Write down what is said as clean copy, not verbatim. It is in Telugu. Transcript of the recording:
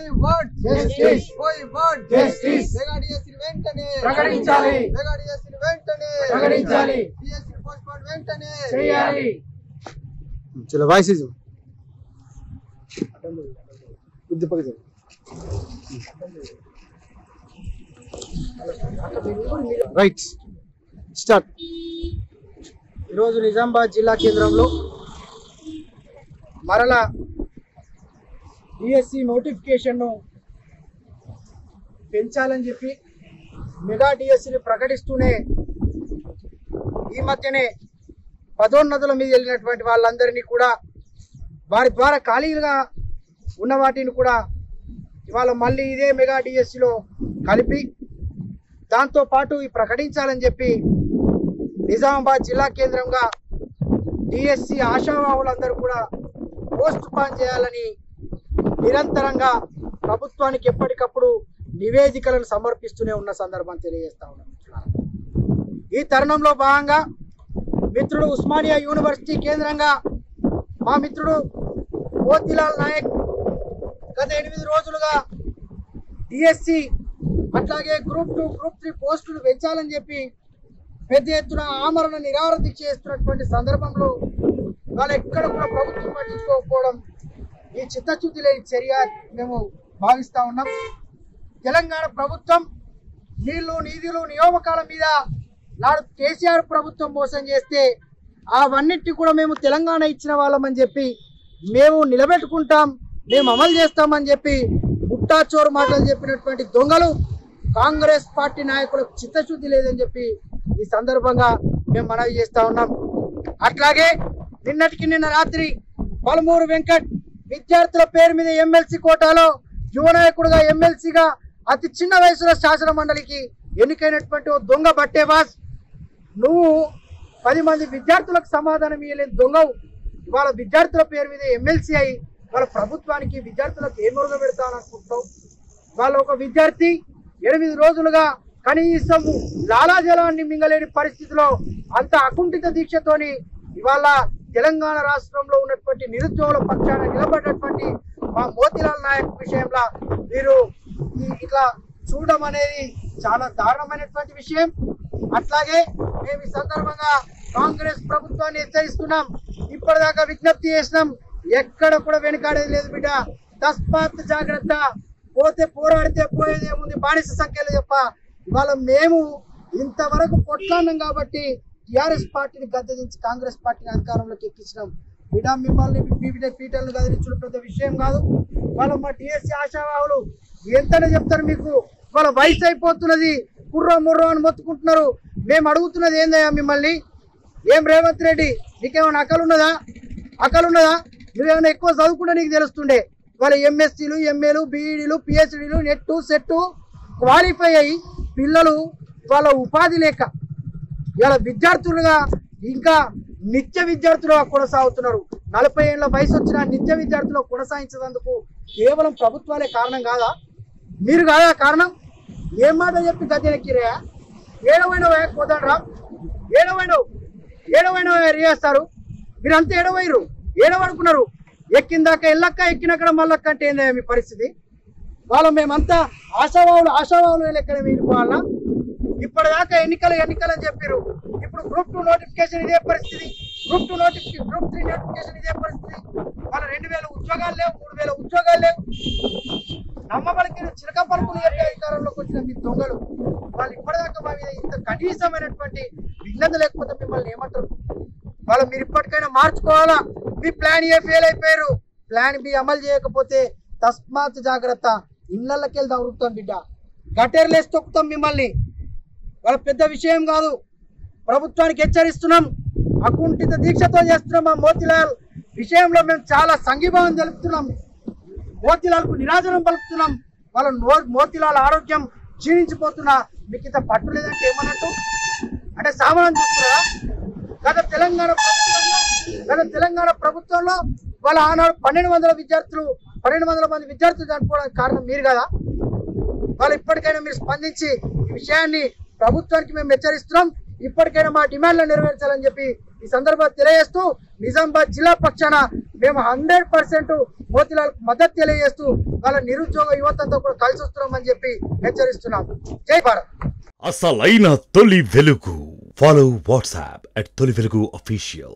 We want justice. We want justice. Mega DSC వెంటనే ప్రకటించాలి. Mega DSC వెంటనే ప్రకటించాలి. DSC పోస్ట్పోన్ వెంటనే చేయాలి. చలో వాయిస్ రైట్ స్టార్ట్. ఈరోజు నిజామాబాద్ జిల్లా కేంద్రంలో మరలా డిఎస్సి నోటిఫికేషన్ను పెంచాలని చెప్పి మెగా డిఎస్సిని ప్రకటిస్తూనే ఈ మధ్యనే పదోన్నతుల మీద వెళ్ళినటువంటి వాళ్ళందరినీ కూడా వారి ద్వారా ఖాళీలుగా ఉన్న వాటిని కూడా ఇవాళ మళ్ళీ ఇదే మెగా డిఎస్సిలో కలిపి దాంతోపాటు ఈ ప్రకటించాలని చెప్పి నిజామాబాద్ జిల్లా కేంద్రంగా డిఎస్సి ఆశావాహులందరూ కూడా పోస్ట్ పాన్ చేయాలని నిరంతరంగా ప్రభుత్వానికి ఎప్పటికప్పుడు నివేదికలను సమర్పిస్తూనే ఉన్న సందర్భం తెలియజేస్తా ఉన్నాం. ఈ తరుణంలో భాగంగా మిత్రుడు ఉస్మానియా యూనివర్సిటీ కేంద్రంగా మా మిత్రుడు మోతీలాల్ నాయక్ గత 8 రోజులుగా డిఎస్సి అట్లాగే గ్రూప్ 2 గ్రూప్ 3 పోస్టులు పెంచాలని చెప్పి పెద్ద ఎత్తున ఆమరణ నిరాహార దీక్ష చేస్తున్నటువంటి సందర్భంలో వాళ్ళు ఎక్కడ కూడా ప్రభుత్వం పట్టించుకోకపోవడం ఈ చిత్తశుద్ధి లేని చర్య మేము భావిస్తా ఉన్నాం. తెలంగాణ ప్రభుత్వం నీళ్లు నిధులు నియామకాల మీద నాడు కేసీఆర్ ప్రభుత్వం మోసం చేస్తే అవన్నిటిని కూడా మేము తెలంగాణ ఇచ్చిన వాళ్ళమని చెప్పి మేము నిలబెట్టుకుంటాం, మేము అమలు చేస్తామని చెప్పి ముట్టాచోరు మాటలు చెప్పినటువంటి దొంగలు కాంగ్రెస్ పార్టీ నాయకులకు చిత్తశుద్ధి లేదని చెప్పి ఈ సందర్భంగా మేము మనవి చేస్తా ఉన్నాం. అట్లాగే నిన్న రాత్రి పలుమూరు వెంకట్ విద్యార్థుల పేరు మీద ఎమ్మెల్సీ కోటాలో యువ నాయకుడుగా ఎమ్మెల్సీగా అతి చిన్న వయసులో శాసన మండలికి ఎన్నికైనటువంటి దొంగ బట్టేబాస్, నువ్వు 10 మంది విద్యార్థులకు సమాధానం ఇవ్వలేదు దొంగవు. ఇవాళ విద్యార్థుల పేరు మీద ఎమ్మెల్సీ అయి వాళ్ళ ప్రభుత్వానికి విద్యార్థులకు ఏం మురుగ పెడతాననుకుంటావు? వాళ్ళ ఒక విద్యార్థి 8 రోజులుగా కనీసం లాలాజలాన్ని మింగలేని పరిస్థితిలో అంత అకుంఠిత దీక్షతోని ఇవాళ తెలంగాణ రాష్ట్రంలో ఉన్నటువంటి నిరుద్యోగుల పక్షాన నిలబడినటువంటి మా మోతీలాల్ నాయక్ విషయంలో మీరు ఇట్లా చూడడం అనేది చాలా దారుణమైనటువంటి విషయం. అట్లాగే మేము ఈ సందర్భంగా కాంగ్రెస్ ప్రభుత్వాన్ని హెచ్చరిస్తున్నాం. ఇప్పటిదాకా విజ్ఞప్తి చేసినాం, ఎక్కడ కూడా వెనుకాడేది లేదు బిడ్డ. తస్మాత్ జాగ్రత్త, పోతే పోరాడితే పోయేదేముంది, బానిస సంఖ్యలు చెప్ప. ఇవాళ మేము ఇంతవరకు కొట్లాడినాం కాబట్టి టీఆర్ఎస్ పార్టీని గద్దెదించి కాంగ్రెస్ పార్టీని అధికారంలోకి ఎక్కించినాం బిడ్డ. మిమ్మల్ని పీటర్లు గదిలించడం పెద్ద విషయం కాదు. వాళ్ళ మా టీఎస్సీ ఆశావాహులు ఎంతనే చెప్తారు మీకు, వాళ్ళ వయసు అయిపోతున్నది, కుర్రో ముర్రో అని మొత్తుకుంటున్నారు. మేము అడుగుతున్నది ఏందయ్యా మిమ్మల్ని, ఏం రేవంత్ రెడ్డి నీకేమైనా అకలున్నదా? నువ్వేమైనా ఎక్కువ చదువుకుంటే నీకు తెలుస్తుండే. వాళ్ళ ఎంఎస్సీలు ఎంఏలు బీఈడీలు పిహెచ్డీలు నెట్ సెట్ క్వాలిఫై అయ్యి పిల్లలు వాళ్ళ ఉపాధి లేక ఇలా విద్యార్థులుగా ఇంకా నిత్య విద్యార్థులుగా కొనసాగుతున్నారు. 40 ఏళ్ల వయసు వచ్చిన నిత్య విద్యార్థులు కొనసాగించేందుకు కేవలం ప్రభుత్వాలే కారణం కాదా? మీరు కాదా కారణం? ఏం మాట చెప్పి గద్దెనెక్కిరయా? ఏడవైనవా కోదండ్రా? ఏడవైన రియేస్తారు మీరంతా. ఏడవనుకున్నారు. ఎక్కిందాక ఎల్లక్క, ఎక్కినక్కడ మళ్ళక్క అంటే ఏందయ్యా మీ పరిస్థితి? మేమంతా ఆశావాహులు లెక్కన వెళ్ళిపోవాలా? ఇప్పటిదాకా ఎన్నికలు అని చెప్పారు. ఇప్పుడు గ్రూప్ 2 నోటిఫికేషన్ ఇదే పరిస్థితి, గ్రూప్ 3 నోటిఫికేషన్ ఇదే పరిస్థితి. వాళ్ళ 2000 ఉద్యోగాలు లేవు, 3000 ఉద్యోగాలు లేవు. నమ్మబలికి చిలక పలుకులు చెప్పి అధికారంలోకి వచ్చిన మీ దొంగలు వాళ్ళు ఇప్పటిదాకా మా మీద ఇంత కనీసమైనటువంటి విఘ్నత లేకపోతే మిమ్మల్ని ఏమంటారు? మీరు ఇప్పటికైనా మార్చుకోవాలా. మీ ప్లాన్ ఏ ఫెయిల్ అయిపోయారు, ప్లాన్ బి అమలు చేయకపోతే తస్మాత్ జాగ్రత్త, ఇళ్లకెళ్ళి దొరుకుతాం బిడ్డ, గటేర్లేసి తొక్కుతాం మిమ్మల్ని. వాళ్ళ పెద్ద విషయం కాదు. ప్రభుత్వానికి హెచ్చరిస్తున్నాం, అకుంఠిత దీక్షతో చేస్తున్నాం. మా మోతీలాల్ విషయంలో మేము చాలా సంఘీభావం తెలుపుతున్నాం, మోతీలాల్కు నిరాజనం పలుకుతున్నాం. వాళ్ళ మోతీలాల్ ఆరోగ్యం క్షీణించిపోతున్నా మీకు ఇంత పట్టు లేదంటే ఏమన్నట్టు? అంటే సామాన్యం చూస్తున్నారా? గత తెలంగాణ ప్రభుత్వంలో వాళ్ళ ఆనాడు 1200 మంది విద్యార్థులు చనిపోవడానికి కారణం మీరు కదా. వాళ్ళు ఇప్పటికైనా మీరు స్పందించి ఈ విషయాన్ని ప్రభుత్వానికి మేము హెచ్చరిస్తున్నాం. ఇప్పటికైనా మా డిమాండ్లను నెరవేర్చాలని చెప్పి ఈ సందర్భంగా తెలియజేస్తూ నిజామాబాద్ జిల్లా పక్షాన మేము 100% మోతీలాల్ మద్దతు తెలియజేస్తూ వాళ్ళ నిరుద్యోగ యువతంతో కూడా కలిసి వస్తున్నామని చెప్పి హెచ్చరిస్తున్నాం. జై భారత్. అసలైన తొలి వెలుగు. ఫాలో వాట్సాప్ @తొలి వెలుగు official.